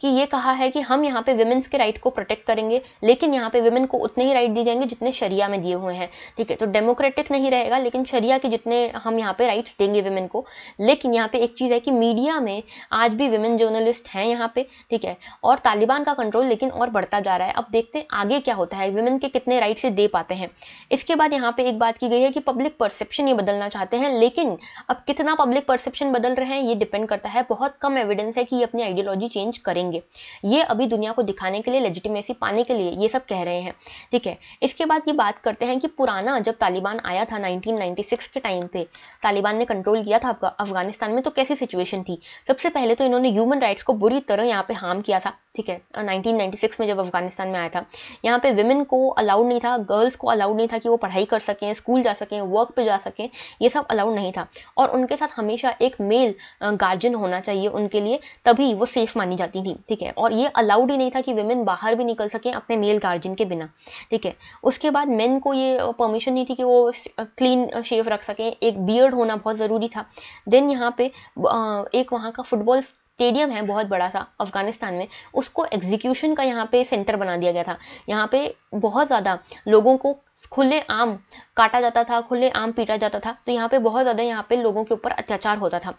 कि ये कहा है कि हम यहाँ पे विमेंस के राइट को प्रोटेक्ट करेंगे, लेकिन यहाँ पे विमेन को उतने ही राइट दिए जाएंगे जितने शरिया में दिए हुए हैं, ठीक है। तो डेमोक्रेटिक नहीं रहेगा, लेकिन शरिया के जितने हम यहाँ पे राइट्स देंगे विमेन को। लेकिन यहाँ पे एक चीज़ है कि मीडिया में आज भी विमेन जर्नलिस्ट हैं यहाँ पे, ठीक है। और तालिबान का कंट्रोल लेकिन और बढ़ता जा रहा है। अब देखते हैं आगे क्या होता है, विमेन के कितने राइट से दे पाते हैं। इसके बाद यहाँ पे एक बात की गई है कि पब्लिक परसेप्शन ये बदलना चाहते हैं, लेकिन अब कितना पब्लिक परसेप्शन बदल रहे हैं ये डिपेंड करता है। बहुत कम एविडेंस है कि ये अपनी आइडियोलॉजी चेंज करेंगे। ये अभी दुनिया को दिखाने के लिए, लेजिटिमेसी पाने के लिए ये सब कह रहे हैं, ठीक है। इसके बाद ये बात करते हैं कि पुराना जब तालिबान आया था 1996 के टाइम पे, तालिबान ने कंट्रोल किया था अफगानिस्तान में, तो कैसी सिचुएशन थी। सबसे पहले तो इन्होंने ह्यूमन राइट्स को बुरी तरह यहाँ पे हार्म किया था, ठीक है। 1996 में जब अफगानिस्तान में आया था, यहाँ पे विमेन को अलाउड नहीं था, गर्ल्स को अलाउड नहीं था कि वो पढ़ाई कर सकें, स्कूल जा सकें, वर्क पे जा सकें, ये सब अलाउड नहीं था। और उनके साथ हमेशा एक मेल गार्जियन होना चाहिए उनके लिए, तभी वो सेफ मानी जाती थी, ठीक है। और ये अलाउड ही नहीं था कि विमेन बाहर भी निकल सकें अपने मेल गार्जियन के बिना, ठीक है। उसके बाद मेन को ये परमिशन नहीं थी कि वो क्लीन शेव रख सकें, एक बियर्ड होना बहुत ज़रूरी था। देन यहाँ पे एक वहाँ का फुटबॉल स्टेडियम है बहुत बड़ा सा अफगानिस्तान में, उसको एग्जीक्यूशन का यहाँ पे सेंटर बना दिया गया था। यहाँ पे बहुत ज़्यादा लोगों को खुले आम काटा जाता था, खुले आम पीटा जाता था। तो यहाँ पे बहुत ज़्यादा यहाँ पे लोगों के ऊपर अत्याचार होता था।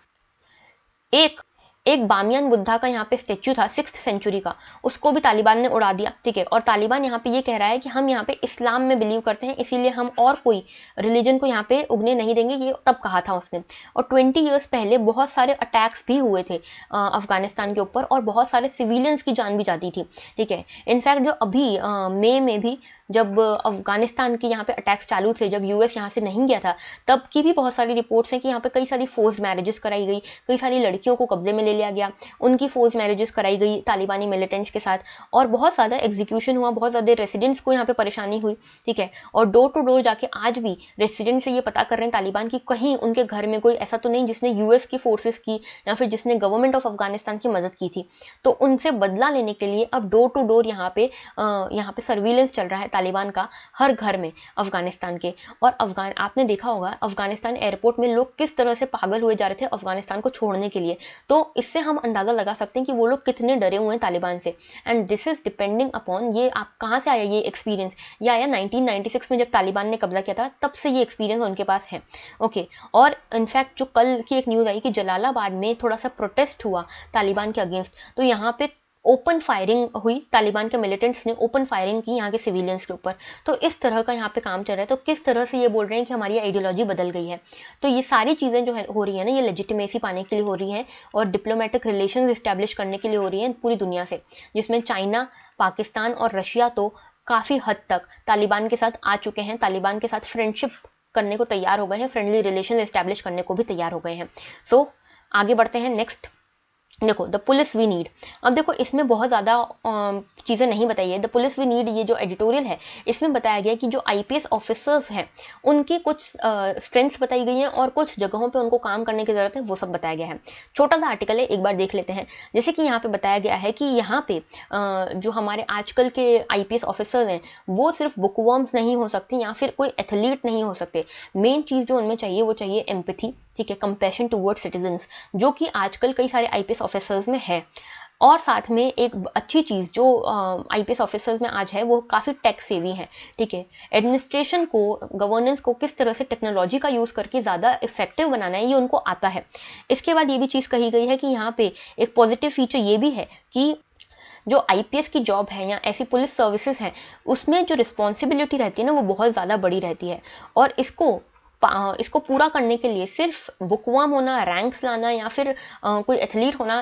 एक बामियान बुद्धा का यहाँ पे स्टेच्यू था 6th सेंचुरी का, उसको भी तालिबान ने उड़ा दिया, ठीक है। और तालिबान यहाँ पे ये कह रहा है कि हम यहाँ पे इस्लाम में बिलीव करते हैं, इसीलिए हम और कोई रिलीजन को यहाँ पे उगने नहीं देंगे, ये तब कहा था उसने। और 20 ईयर्स पहले बहुत सारे अटैक्स भी हुए थे अफगानिस्तान के ऊपर, और बहुत सारे सिविलियंस की जान भी जाती थी, ठीक है। इनफैक्ट जो अभी मई में भी जब अफगानिस्तान के यहाँ पे अटैक्स चालू थे, जब US यहाँ से नहीं गया था, तब की भी बहुत सारी रिपोर्ट्स हैं कि यहाँ पे कई सारी फोर्स्ड मैरिजेस कराई गई, कई सारी लड़कियों को कब्जे में ले लिया गया, उनकी फोर्स मैरिजेस कराई गई तालिबानी मिलिटेंट्स के साथ, और बहुत ज़्यादा एग्जीक्यूशन हुआ, बहुत ज़्यादा रेसिडेंट्स को यहाँ पे परेशानी हुई, ठीक है। और डोर टू डोर जाके आज भी रेसिडेंट से ये पता कर रहे हैं तालिबान की कहीं उनके घर में कोई ऐसा तो नहीं जिसने यूएस की फोर्सेस की या फिर जिसने गवर्नमेंट ऑफ अफगानिस्तान की मदद की थी। तो उनसे बदला लेने के लिए अब डोर टू डोर यहाँ पे सर्विलेंस चल रहा है तालिबान का हर घर में अफगानिस्तान के। और आपने देखा होगा अफगानिस्तान एयरपोर्ट में लोग किस तरह से पागल हुए जा रहे थे अफगानिस्तान को छोड़ने के लिए। तो इससे हम अंदाजा लगा सकते हैं कि वो लोग कितने डरे हुए हैं तालिबान से। And this is depending upon, ये आप कहाँ से आया ये एक्सपीरियंस, ये आया 1996 में जब तालिबान ने कब्जा किया था, तब से ये एक्सपीरियंस उनके पास है। ओके और इनफैक्ट जो कल की एक न्यूज़ आई कि जलालाबाद में थोड़ा सा प्रोटेस्ट हुआ तालिबान के अगेंस्ट, तो यहाँ पे ओपन फायरिंग हुई, तालिबान के मिलिटेंट्स ने ओपन फायरिंग की यहाँ के सिविलियंस के ऊपर। तो इस तरह का यहाँ पे काम चल रहा है। तो किस तरह से ये बोल रहे हैं कि हमारी आइडियोलॉजी बदल गई है। तो ये सारी चीज़ें जो है हो रही है ना, ये लेजिटिमेसी पाने के लिए हो रही हैं और डिप्लोमेटिक रिलेशन इस्टेब्लिश करने के लिए हो रही हैं पूरी दुनिया से, जिसमें चाइना, पाकिस्तान और रशिया तो काफ़ी हद तक तालिबान के साथ आ चुके हैं, तालिबान के साथ फ्रेंडशिप करने को तैयार हो गए हैं, फ्रेंडली रिलेशन इस्टेब्लिश करने को भी तैयार हो गए हैं। सो आगे बढ़ते हैं। नेक्स्ट देखो द पुलिस वी नीड। अब देखो इसमें बहुत ज़्यादा चीज़ें नहीं बताई है। द पुलिस वी नीड ये जो एडिटोरियल है इसमें बताया गया कि जो आईपीएस ऑफिसर्स हैं उनकी कुछ स्ट्रेंथ्स बताई गई हैं और कुछ जगहों पे उनको काम करने की ज़रूरत है, वो सब बताया गया है। छोटा सा आर्टिकल है, एक बार देख लेते हैं। जैसे कि यहाँ पे बताया गया है कि यहाँ पे जो हमारे आजकल के आईपीएस ऑफिसर्स हैं वो सिर्फ बुकवर्म्स नहीं हो सकते या फिर कोई एथलीट नहीं हो सकते। मेन चीज़ जो उनमें चाहिए वो चाहिए एम्पैथी, ठीक है, कंपैशन टुवर्ड्स सिटीजन्स, जो कि आजकल कई सारे आईपीएस ऑफिसर्स में है। और साथ में एक अच्छी चीज़ जो आईपीएस ऑफिसर्स में आज है वो काफ़ी टेक सेवी हैं, ठीक है। एडमिनिस्ट्रेशन को, गवर्नेंस को किस तरह से टेक्नोलॉजी का यूज़ करके ज़्यादा इफेक्टिव बनाना है ये उनको आता है। इसके बाद ये भी चीज़ कही गई है कि यहाँ पे एक पॉजिटिव फीचर ये भी है कि जो आईपीएस की जॉब है या ऐसी पुलिस सर्विसेज हैं उसमें जो रिस्पॉन्सिबिलिटी रहती है ना वो बहुत ज़्यादा बड़ी रहती है। और इसको पूरा करने के लिए सिर्फ बुकवर्म होना, रैंक्स लाना या फिर कोई एथलीट होना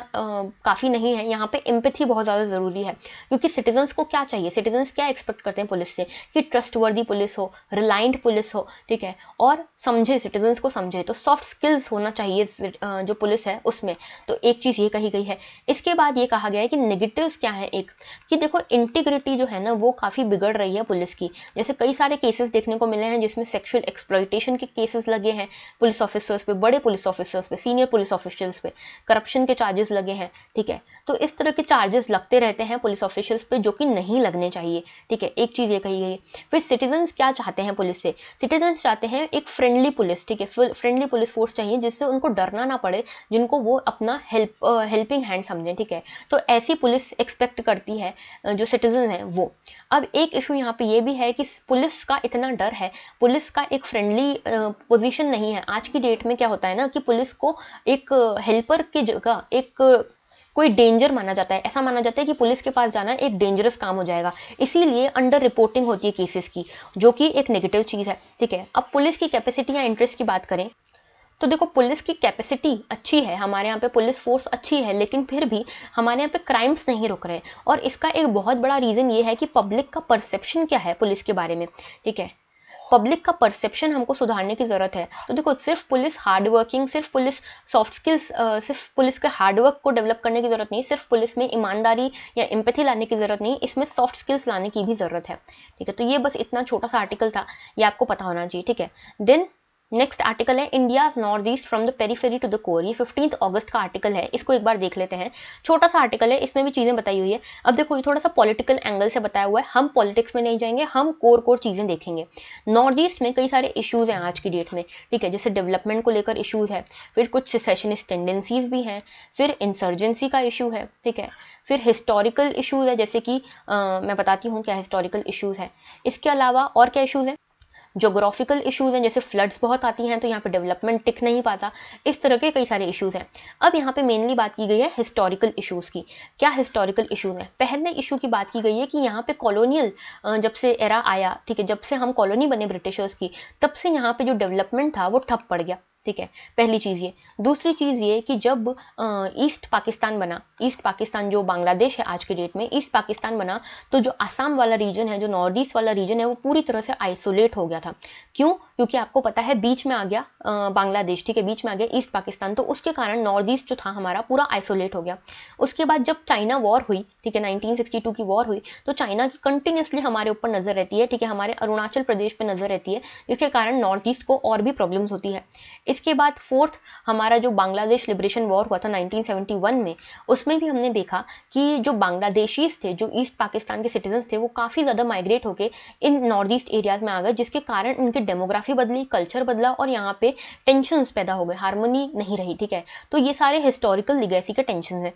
काफ़ी नहीं है। यहाँ पे एम्पैथी बहुत ज़्यादा ज़रूरी है, क्योंकि सिटीजन्स को क्या चाहिए, सिटीजन्स क्या एक्सपेक्ट करते हैं पुलिस से कि ट्रस्टवर्दी पुलिस हो, रिलायंट पुलिस हो, ठीक है, और समझे, सिटीजन्स को समझे। तो सॉफ्ट स्किल्स होना चाहिए जो पुलिस है उसमें। तो एक चीज़ ये कही गई है। इसके बाद ये कहा गया है कि नेगेटिव्स क्या है, एक कि देखो इंटीग्रिटी जो है ना वो काफ़ी बिगड़ रही है पुलिस की। जैसे कई सारे केसेस देखने को मिले हैं जिसमें सेक्सुअल एक्सप्लॉयटेशन के केसेस लगे हैं पुलिस ऑफिसर्स पे, बड़े पुलिस ऑफिसर्स पे, सीनियर पुलिस ऑफिसर्स पे, करप्शन के चार्जेस लगे हैं, ठीक है। तो इस तरह के चार्जेस लगते रहते हैं पुलिस ऑफिसर्स पे जो कि नहीं लगने चाहिए, ठीक है। एक चीज़ ये कही गई। फिर सिटीजन्स क्या चाहते हैं पुलिस से, सिटीजन्स चाहते हैं एक फ्रेंडली पुलिस, ठीक है, फ्रेंडली पुलिस फोर्स चाहिए जिससे उनको डरना ना पड़े, जिनको वो अपना हेल्पिंग हैंड समझें, ठीक है। तो ऐसी पुलिस एक्सपेक्ट करती है जो सिटीजन है वो। अब एक इशू यहाँ पे ये भी है कि पुलिस का इतना डर है, पुलिस का एक फ्रेंडली पोजीशन नहीं है। आज की डेट में क्या होता है ना कि पुलिस को एक हेल्पर की जगह एक कोई डेंजर माना जाता है। ऐसा माना जाता है कि पुलिस के पास जाना एक डेंजरस काम हो जाएगा, इसीलिए अंडर रिपोर्टिंग होती है केसेस की, जो कि एक नेगेटिव चीज़ है, ठीक है। अब पुलिस की कैपेसिटी या इंटरेस्ट की बात करें तो देखो पुलिस की कैपेसिटी अच्छी है, हमारे यहाँ पे पुलिस फोर्स अच्छी है, लेकिन फिर भी हमारे यहाँ पे क्राइम्स नहीं रुक रहे। और इसका एक बहुत बड़ा रीज़न ये है कि पब्लिक का परसेप्शन क्या है पुलिस के बारे में, ठीक है। पब्लिक का परसेप्शन हमको सुधारने की ज़रूरत है। तो देखो सिर्फ पुलिस हार्ड वर्किंग, सिर्फ पुलिस सॉफ्ट स्किल्स, सिर्फ पुलिस के हार्ड वर्क को डेवलप करने की ज़रूरत नहीं, सिर्फ पुलिस में ईमानदारी या एम्पैथी लाने की ज़रूरत नहीं, इसमें सॉफ्ट स्किल्स लाने की भी ज़रूरत है, ठीक है। तो ये बस इतना छोटा सा आर्टिकल था, ये आपको पता होना चाहिए, ठीक है। देन नेक्स्ट आर्टिकल है India north east from the periphery to the core. ये 15 अगस्त का आर्टिकल है, इसको एक बार देख लेते हैं। छोटा सा आर्टिकल है, इसमें भी चीज़ें बताई हुई है। अब देखो ये थोड़ा सा पॉलिटिकल एंगल से बताया हुआ है, हम पॉलिटिक्स में नहीं जाएंगे, हम कोर चीज़ें देखेंगे। नॉर्थ ईस्ट में कई सारे इश्यूज़ हैं आज की डेट में, ठीक है, जैसे डेवलपमेंट को लेकर इश्यूज़ है, फिर कुछ सेसेशनिस्ट टेंडेंसीज भी हैं, फिर इंसर्जेंसी का इशू है, ठीक है, फिर हिस्टोरिकल इशूज़ है, जैसे कि मैं बताती हूँ क्या हिस्टोरिकल इशूज़ है। इसके अलावा और क्या इशूज़ हैं, जोग्राफिकल इश्यूज़ हैं, जैसे फ्लड्स बहुत आती हैं तो यहाँ पे डेवलपमेंट टिक नहीं पाता, इस तरह के कई सारे इश्यूज़ हैं। अब यहाँ पे मेनली बात की गई है हिस्टोरिकल इश्यूज़ की। क्या हिस्टोरिकल इश्यूज़ हैं? पहले इशू की बात की गई है कि यहाँ पे कॉलोनियल जब से एरा आया, ठीक है, जब से हम कॉलोनी बने ब्रिटिशर्स की, तब से यहाँ पे जो डेवलपमेंट था वो ठप पड़ गया, ठीक है, पहली चीज़ ये। दूसरी चीज़ ये कि जब ईस्ट पाकिस्तान बना, ईस्ट पाकिस्तान जो बांग्लादेश है आज के डेट में, ईस्ट पाकिस्तान बना, तो जो असम वाला रीजन है, जो नॉर्थ ईस्ट वाला रीजन है, वो पूरी तरह से आइसोलेट हो गया था। क्यों? क्योंकि आपको पता है बीच में आ गया बांग्लादेश, ठीक है, बीच में आ गया ईस्ट पाकिस्तान, तो उसके कारण नॉर्थ ईस्ट जो था हमारा पूरा आइसोलेट हो गया। उसके बाद जब चाइना वॉर हुई, ठीक है, 1962 की वॉर हुई, तो चाइना की कंटिन्यूसली हमारे ऊपर नजर रहती है, ठीक है, हमारे अरुणाचल प्रदेश पे नजर रहती है, जिसके कारण नॉर्थ ईस्ट को और भी प्रॉब्लम्स होती है। इसके बाद फोर्थ हमारा जो बांग्लादेश लिबरेशन वॉर हुआ था 1971 में, उसमें भी हमने देखा कि जो बांग्लादेशीज थे, जो ईस्ट पाकिस्तान के सिटीजन्स थे, वो काफ़ी ज़्यादा माइग्रेट होकर इन नॉर्थ ईस्ट एरियाज में आ गए, जिसके कारण इनकी डेमोग्राफी बदली, कल्चर बदला और यहाँ पे टेंशंस पैदा हो गए, हार्मनी नहीं रही, ठीक है। तो ये सारे हिस्टोरिकल लिगेसी के टेंशन हैं।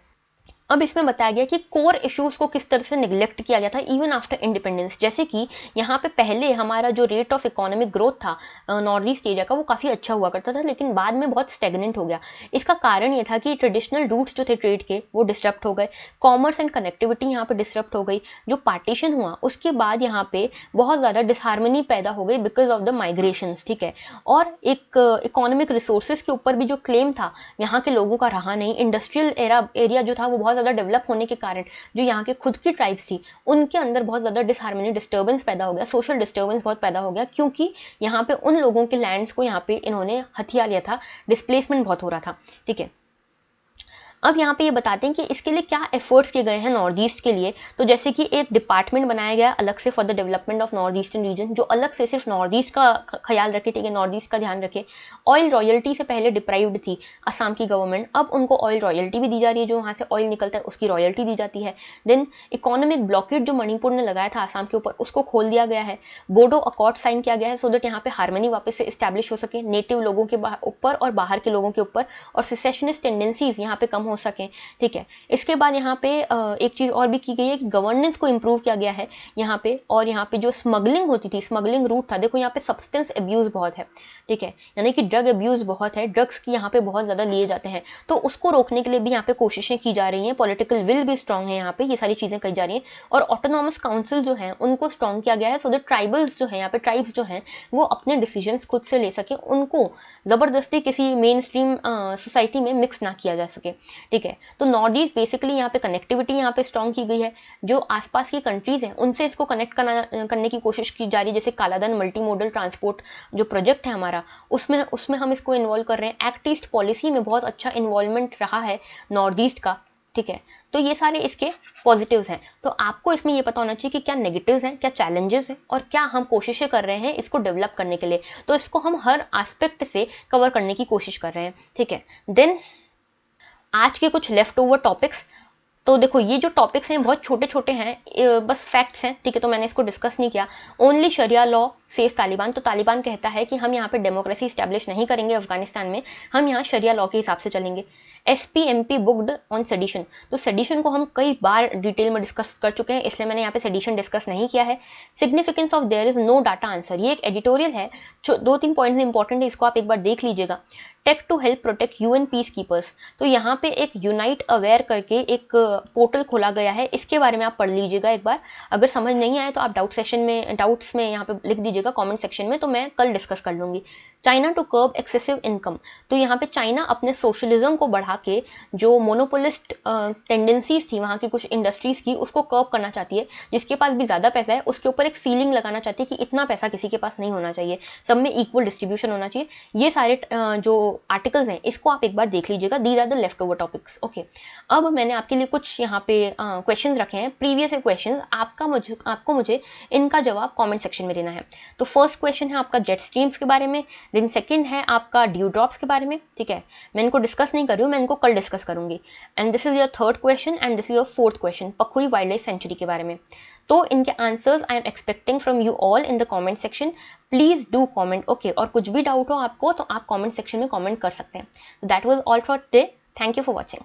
अब इसमें बताया गया कि कोर इश्यूज को किस तरह से निगलेक्ट किया गया था इवन आफ्टर इंडिपेंडेंस। जैसे कि यहाँ पे पहले हमारा जो रेट ऑफ इकोनॉमिक ग्रोथ था नॉर्थ ईस्ट एरिया का, वो काफ़ी अच्छा हुआ करता था, लेकिन बाद में बहुत स्टेगनेंट हो गया। इसका कारण ये था कि ट्रेडिशनल रूट्स जो थे ट्रेड के, वो डिस्टर्ब हो गए, कॉमर्स एंड कनेक्टिविटी यहाँ पे डिस्टर्ब हो गई। जो पार्टीशन हुआ उसके बाद यहाँ पे बहुत ज़्यादा डिसहार्मनी पैदा हो गई बिकॉज ऑफ द माइग्रेशन, ठीक है। और एक इकोनॉमिक रिसोर्सेज के ऊपर भी जो क्लेम था यहाँ के लोगों का रहा नहीं। इंडस्ट्रियल एरिया जो था वो बहुत ज़्यादा डेवलप होने के कारण जो यहाँ के खुद की ट्राइब्स थी, उनके अंदर बहुत ज़्यादा डिसहार्मनी, डिस्टर्बेंस पैदा हो गया, सोशल डिस्टर्बेंस बहुत पैदा हो गया, क्योंकि यहाँ पे उन लोगों के लैंड्स को यहाँ पे इन्होंने हथिया लिया था, डिस्प्लेसमेंट बहुत हो रहा था, ठीक है। अब यहाँ पे ये बताते हैं कि इसके लिए क्या एफर्ट्स किए गए हैं नॉर्थ ईस्ट के लिए। तो जैसे कि एक डिपार्टमेंट बनाया गया अलग से for the development of north eastern region, जो अलग से सिर्फ नॉर्थ ईस्ट का ख्याल रखे, ठीक है, नॉर्थ ईस्ट का ध्यान रखे। ऑयल रॉयल्टी से पहले डिप्राइव्ड थी असम की गवर्नमेंट, अब उनको ऑयल रॉयल्टी भी दी जा रही है, जो वहाँ से ऑयल निकलता है उसकी रॉयल्टी दी जाती है। देन इकोनॉमिक ब्लॉकेट जो मणिपुर ने लगाया था असम के ऊपर, उसको खोल दिया गया है। बोडो अकॉर्ड साइन किया गया है, सो दैट यहाँ पे हार्मनी वापस से इस्टेब्लिश हो सके नेटिव लोगों के ऊपर और बाहर के लोगों के ऊपर, और सिसेशनिस्ट टेंडेंसीज यहाँ पे कम हो सकें, ठीक है। इसके बाद यहाँ पे एक चीज और भी की गई है कि गवर्नेंस को इंप्रूव किया गया है यहाँ पे। और यहाँ पे जो स्मगलिंग होती थी, स्मगलिंग रूट था, देखो यहाँ पे सब्सटेंस अब्यूज बहुत है, ठीक है, यानी कि ड्रग अब्यूज बहुत है, ड्रग्स की यहाँ पे बहुत ज्यादा लिए जाते हैं, तो उसको रोकने के लिए भी यहाँ पे कोशिशें की जा रही हैं। पॉलिटिकल विल भी स्ट्रांग है यहाँ पे, ये सारी चीजें कही जा रही हैं। और ऑटोनॉमस काउंसिल जो है उनको स्ट्रांग किया गया है, सो दैट ट्राइबल्स जो है यहाँ पे, ट्राइब्स जो हैं वो अपने डिसीजंस खुद से ले सके, उनको जबरदस्ती किसी मेन स्ट्रीम सोसाइटी में मिक्स ना किया जा सके, ठीक है। तो नॉर्थ ईस्ट बेसिकली यहाँ पे कनेक्टिविटी यहाँ पे स्ट्रॉन्ग की गई है, जो आसपास की कंट्रीज हैं उनसे इसको कनेक्ट करने की कोशिश की जा रही है। जैसे कालाधन मल्टी मोडल ट्रांसपोर्ट जो प्रोजेक्ट है हमारा, उसमें हम इसको इन्वॉल्व कर रहे हैं। एक्ट ईस्ट पॉलिसी में बहुत अच्छा इन्वॉल्वमेंट रहा है नॉर्थ ईस्ट का, ठीक है। तो ये सारे इसके पॉजिटिव्स हैं। तो आपको इसमें ये पता होना चाहिए कि क्या नेगेटिव्स हैं, क्या चैलेंजेस हैं, और क्या हम कोशिशें कर रहे हैं इसको डेवलप करने के लिए। तो इसको हम हर एस्पेक्ट से कवर करने की कोशिश कर रहे हैं, ठीक है। देन आज के कुछ लेफ्ट ओवर टॉपिक्स। तो देखो ये जो टॉपिक्स हैं बहुत छोटे छोटे हैं, बस फैक्ट्स हैं, ठीक है, तो मैंने इसको डिस्कस नहीं किया। ओनली शरिया लॉ सेज तालिबान, तो तालिबान कहता है कि हम यहाँ पे डेमोक्रेसी स्टैब्लिश नहीं करेंगे अफगानिस्तान में, हम यहाँ शरिया लॉ के हिसाब से चलेंगे। SPMP बुक्ड ऑन सेडिशन, तो सेडिशन को हम कई बार डिटेल में डिस्कस कर चुके हैं, इसलिए मैंने यहाँ पे सेडिशन डिस्कस नहीं किया है। Significance of there is no data answer, ये एक एडिटोरियल है, 2-3 पॉइंट इंपॉर्टेंट है, इसको आप एक बार देख लीजिएगा। Take to help protect UN peace keepers, तो यहाँ पे एक यूनाइट अवेयर करके एक पोर्टल खोला गया है, इसके बारे में आप पढ़ लीजिएगा एक बार। अगर समझ नहीं आए तो आप डाउट्स में यहाँ पे लिख दीजिएगा कमेंट सेक्शन में, तो मैं कल डिस्कस कर लूँगी। China to curb excessive income, तो यहाँ पे चाइना अपने सोशलिज्म को बढ़ा के जो मोनोपोलिस्ट टेंडेंसीज थी वहाँ की कुछ इंडस्ट्रीज की, उसको कर्ब करना चाहती है। जिसके पास भी ज़्यादा पैसा है उसके ऊपर एक सीलिंग लगाना चाहती है कि इतना पैसा किसी के पास नहीं होना चाहिए, सब में इक्वल डिस्ट्रीब्यूशन होना चाहिए। ये सारे जो आर्टिकल्स हैं इसको आप एक बार देख लीजिएगा, these are the left over topics, okay. अब मैंने आपके लिए कुछ यहाँ पे क्वेश्चंस रखे हैं, प्रीवियस क्वेश्चंस, आपको मुझे इनका जवाब कमेंट सेक्शन में देना है। तो फर्स्ट क्वेश्चन है आपका जेट स्ट्रीम्स के बारे में, देन सेकंड है आपका ड्यू ड्रॉप्स के बारे में, ठीक है। मैं इनको डिस्कस नहीं कर रही हूँ, मैं इनको कल डिस्कस करूंगी। And this is your third question and this is your fourth question, Pakhui wild life sanctuary के बारे में। तो इनके answers I am expecting from you all in the comment section, please do comment, okay. और कुछ भी doubt हो आपको तो आप कमेंट सेक्शन में कमेंट कर सकते हैं। That was all for today, thank you for watching.